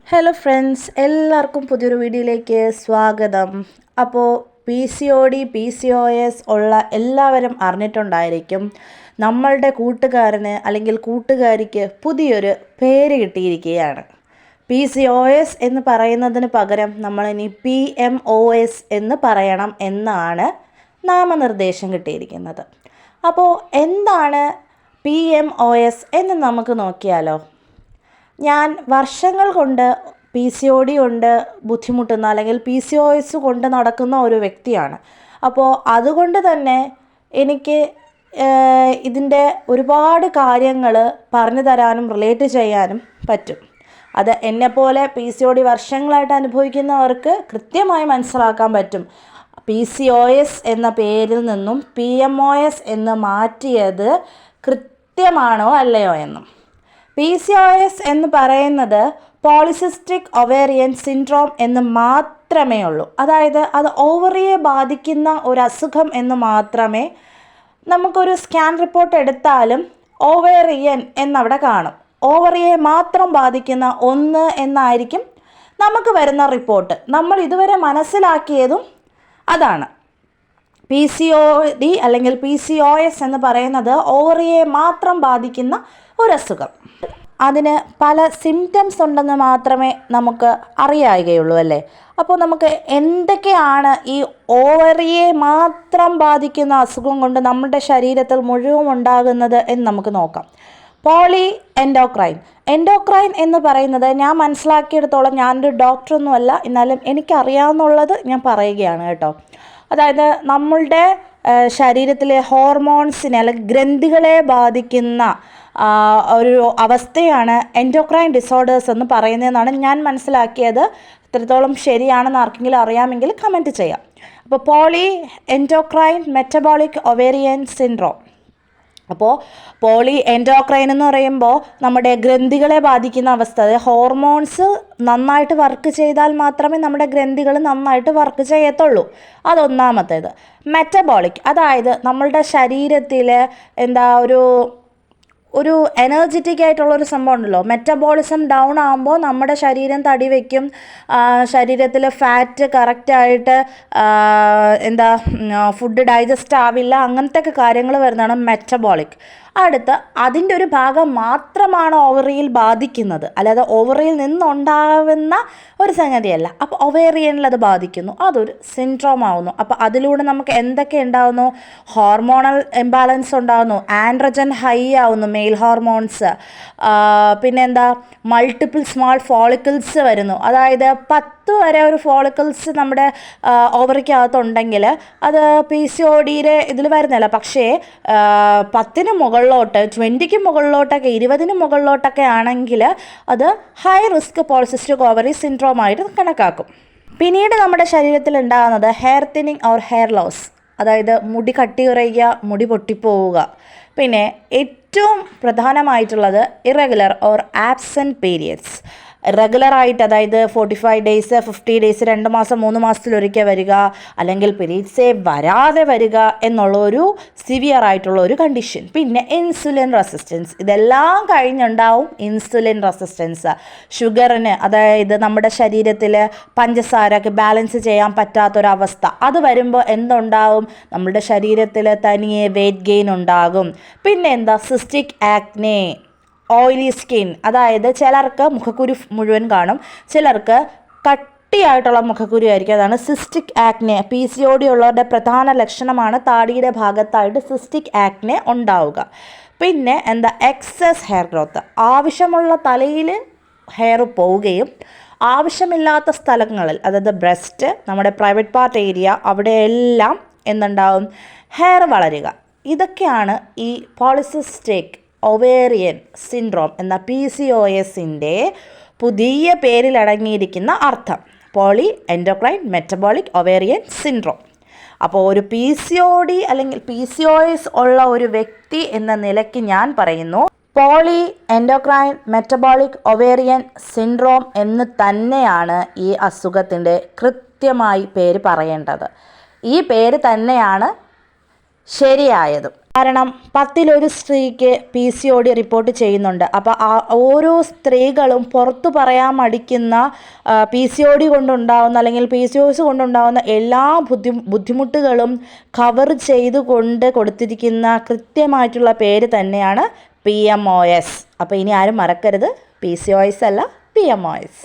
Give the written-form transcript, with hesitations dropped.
Hello friends, എല്ലാവർക്കും പുതിയൊരു വീഡിയോയിലേക്ക് സ്വാഗതം. അപ്പോൾ PCOD PCOS ഉള്ള എല്ലാവരും അറിഞ്ഞിട്ടുണ്ടായിരിക്കും. നമ്മളുടെ കൂട്ടുകാരന് അല്ലെങ്കിൽ കൂട്ടുകാരിക്ക് പുതിയൊരു പേര് കിട്ടിയിരിക്കുകയാണ്. PCOS എന്ന് പറയുന്നതിന് പകരം നമ്മളിനി PMOS എന്ന് പറയണം എന്നാണ് നാമനിർദ്ദേശം കിട്ടിയിരിക്കുന്നത്. അപ്പോൾ എന്താണ് PMOS എന്ന് നമുക്ക് നോക്കിയാലോ. ഞാൻ വർഷങ്ങൾ കൊണ്ട് PCOD കൊണ്ട് ബുദ്ധിമുട്ടുന്ന അല്ലെങ്കിൽ PCOS കൊണ്ട് നടക്കുന്ന ഒരു വ്യക്തിയാണ്. അപ്പോൾ അതുകൊണ്ട് തന്നെ എനിക്ക് ഇതിൻ്റെ ഒരുപാട് കാര്യങ്ങൾ പറഞ്ഞു തരാനും റിലേറ്റ് ചെയ്യാനും പറ്റും. അത് എന്നെപ്പോലെ PCOD വർഷങ്ങളായിട്ട് അനുഭവിക്കുന്നവർക്ക് കൃത്യമായി മനസ്സിലാക്കാൻ പറ്റും. PCOS എന്ന പേരിൽ നിന്നും PMOS എന്ന് മാറ്റിയത് കൃത്യമാണോ അല്ലയോ എന്നും. PCOS എന്ന് പറയുന്നത് പോളിസിസ്റ്റിക് ഒവേറിയൻ സിൻഡ്രോം എന്ന് മാത്രമേ ഉള്ളൂ. അതായത് അത് ഓവറിയെ ബാധിക്കുന്ന ഒരു അസുഖം എന്ന് മാത്രമേ നമുക്കൊരു സ്കാൻ റിപ്പോർട്ട് എടുത്താലും ഓവേറിയൻ എന്നവിടെ കാണും. ഓവറിയെ മാത്രം ബാധിക്കുന്ന ഒന്ന് എന്നായിരിക്കും നമുക്ക് വരുന്ന റിപ്പോർട്ട്. നമ്മൾ ഇതുവരെ മനസ്സിലാക്കിയതും അതാണ്. PCOD അല്ലെങ്കിൽ PCOS എന്ന് പറയുന്നത് ഓവറിയെ മാത്രം ബാധിക്കുന്ന ഒരസുഖം. അതിന് പല സിംറ്റംസ് ഉണ്ടെന്ന് മാത്രമേ നമുക്ക് അറിയാവുകയുള്ളൂ അല്ലേ. അപ്പോൾ നമുക്ക് എന്തൊക്കെയാണ് ഈ ഓവറിയെ മാത്രം ബാധിക്കുന്ന അസുഖം കൊണ്ട് നമ്മുടെ ശരീരത്തിൽ മുഴുവൻ ഉണ്ടാകുന്നത് എന്ന് നമുക്ക് നോക്കാം. പോളി എൻഡോക്രൈൻ എന്ന് പറയുന്നത് ഞാൻ മനസ്സിലാക്കിയെടുത്തോളം, ഞാനൊരു ഡോക്ടറൊന്നുമല്ല, എന്നാലും എനിക്കറിയാവുന്നുള്ളത് ഞാൻ പറയുകയാണ് കേട്ടോ. അതായത് നമ്മളുടെ ശരീരത്തിലെ ഹോർമോൺസിനെ അല്ലെങ്കിൽ ഗ്രന്ഥികളെ ബാധിക്കുന്ന ഒരു അവസ്ഥയാണ് എൻഡോക്രൈൻ ഡിസോർഡേഴ്സ് എന്ന് പറയുന്നതെന്നാണ് ഞാൻ മനസ്സിലാക്കിയത്. എത്രത്തോളം ശരിയാണെന്ന് ആർക്കെങ്കിലും അറിയാമെങ്കിൽ കമൻറ്റ് ചെയ്യാം. അപ്പോൾ poly endocrine metabolic ovarian syndrome. അപ്പോൾ പോളി എൻഡോക്രൈൻ എന്ന് പറയുമ്പോൾ നമ്മുടെ ഗ്രന്ഥികളെ ബാധിക്കുന്ന അവസ്ഥ. അതായത് ഹോർമോൺസ് നന്നായിട്ട് വർക്ക് ചെയ്താൽ മാത്രമേ നമ്മുടെ ഗ്രന്ഥികൾ നന്നായിട്ട് വർക്ക് ചെയ്യത്തുള്ളൂ. അതൊന്നാമത്തേത്. മെറ്റബോളിക്, അതായത് നമ്മളുടെ ശരീരത്തിൽ ഒരു എനർജറ്റിക് ആയിട്ടുള്ളൊരു സംഭവം ഉണ്ടല്ലോ. മെറ്റബോളിസം ഡൗൺ ആകുമ്പോൾ നമ്മുടെ ശരീരം തടി വയ്ക്കും, ശരീരത്തിൽ ഫാറ്റ് കറക്റ്റായിട്ട് ഫുഡ് ഡൈജസ്റ്റ് ആവില്ല, അങ്ങനത്തെ ഒക്കെ കാര്യങ്ങൾ വരുന്നതാണ് മെറ്റബോളിക്. അടുത്ത് അതിൻ്റെ ഒരു ഭാഗം മാത്രമാണ് ഓവറിയിൽ ബാധിക്കുന്നത്, അല്ലാതെ ഓവറിയിൽ നിന്നുണ്ടാവുന്ന ഒരു സംഗതിയല്ല. അപ്പോൾ ഒവേറിയനിൽ അത് ബാധിക്കുന്നു, അതൊരു സിൻഡ്രോം ആവുന്നു. അപ്പോൾ അതിലൂടെ നമുക്ക് എന്തൊക്കെ ഉണ്ടാവുന്നു? ഹോർമോണൽ ഇംബാലൻസ് ഉണ്ടാകുന്നു, ആൻഡ്രജൻ ഹൈ ആവുന്നു, മെയിൽ ഹോർമോൺസ്, പിന്നെന്താ മൾട്ടിപ്പിൾ സ്മാൾ ഫോളിക്കിൾസ് വരുന്നു. അതായത് 10 വരെ ഒരു ഫോളിക്കിൾസ് നമ്മുടെ ഓവറിക്കകത്തുണ്ടെങ്കിൽ അത് PCODയുടെ ഇതിൽ വരുന്നില്ല. പക്ഷേ 10 മുകളിലോട്ട്, 20 മുകളിലോട്ടൊക്കെ, 20 മുകളിലോട്ടൊക്കെ ആണെങ്കിൽ അത് high risk polycystic ovary syndrome ആയിട്ട് കണക്കാക്കും. പിന്നീട് നമ്മുടെ ശരീരത്തിൽ ഉണ്ടാകുന്നത് hair thinning or hair loss, അതായത് മുടി കട്ടി കുറയുക, മുടി പൊട്ടിപ്പോവുക. പിന്നെ ഏറ്റവും പ്രധാനമായിട്ടുള്ളത് ഇറഗുലർ ഓർ ആബ്സെൻറ്റ് പീരിയഡ്സ്. റെഗുലറായിട്ട്, അതായത് 45 ഡേയ്സ് 50 ഡേയ്സ് 2 മാസം 3 മാസത്തിലൊരിക്കൽ വരിക, അല്ലെങ്കിൽ പീരീഡ്സേ വരാതെ വരിക എന്നുള്ളൊരു സിവിയർ ആയിട്ടുള്ള ഒരു കണ്ടീഷൻ. പിന്നെ ഇൻസുലിൻ റെസിസ്റ്റൻസ്, ഇതെല്ലാം കഴിഞ്ഞുണ്ടാവും ഇൻസുലിൻ റെസിസ്റ്റൻസ്. ഷുഗറിന്, അതായത് നമ്മുടെ ശരീരത്തിൽ പഞ്ചസാരക്ക് ബാലൻസ് ചെയ്യാൻ പറ്റാത്തൊരവസ്ഥ, അത് വരുമ്പോൾ എന്തുണ്ടാവും? നമ്മുടെ ശരീരത്തിൽ തനിയെ വെയ്റ്റ് ഗെയിൻ ഉണ്ടാകും. പിന്നെ സിസ്റ്റിക് ആക്നെ, ഓയിലി സ്കിൻ, അതായത് ചിലർക്ക് മുഖക്കുരു മുഴുവൻ കാണും, ചിലർക്ക് കട്ടിയായിട്ടുള്ള മുഖക്കുരു ആയിരിക്കും. അതാണ് സിസ്റ്റിക് ആക്നെ. PCOD ഉള്ളവരുടെ പ്രധാന ലക്ഷണമാണ് താടിയുടെ ഭാഗത്തായിട്ട് സിസ്റ്റിക് ആക്നെ ഉണ്ടാവുക. പിന്നെ എക്സസ് ഹെയർ ഗ്രോത്ത്, ആവശ്യമുള്ള തലയിൽ ഹെയർ പോവുകയും ആവശ്യമില്ലാത്ത സ്ഥലങ്ങളിൽ, അതായത് ബ്രസ്റ്റ്, നമ്മുടെ പ്രൈവറ്റ് പാർട്ട് ഏരിയ, അവിടെയെല്ലാം എന്തുണ്ടാവും? ഹെയർ വളരുക. ഇതൊക്കെയാണ് ഈ പോളിസിസ്റ്റിക് ഒവേറിയൻ സിൻഡ്രോം എന്ന PCOSൻ്റെ പുതിയ പേരിലടങ്ങിയിരിക്കുന്ന അർത്ഥം. Poly endocrine metabolic ovarian syndrome. അപ്പോൾ ഒരു PCOD അല്ലെങ്കിൽ PCOS ഉള്ള ഒരു വ്യക്തി എന്ന നിലയ്ക്ക് ഞാൻ പറയുന്നു, poly endocrine metabolic ovarian syndrome എന്ന് തന്നെയാണ് ഈ അസുഖത്തിൻ്റെ കൃത്യമായി പേര് പറയേണ്ടത്. ഈ പേര് തന്നെയാണ് ശരിയായതും. കാരണം 10 സ്ത്രീക്ക് PCOD റിപ്പോർട്ട് ചെയ്യുന്നുണ്ട്. അപ്പോൾ ഓരോ സ്ത്രീകളും പുറത്തു പറയാൻ മടിക്കുന്ന PCOD കൊണ്ടുണ്ടാവുന്ന അല്ലെങ്കിൽ PCOS കൊണ്ടുണ്ടാവുന്ന എല്ലാ ബുദ്ധിമുട്ടുകളും കവർ ചെയ്തുകൊണ്ട് കൊടുത്തിരിക്കുന്ന കൃത്യമായിട്ടുള്ള പേര് തന്നെയാണ് PMOS. അപ്പോൾ ഇനി ആരും മറക്കരുത്, PCOS അല്ല, PMOS.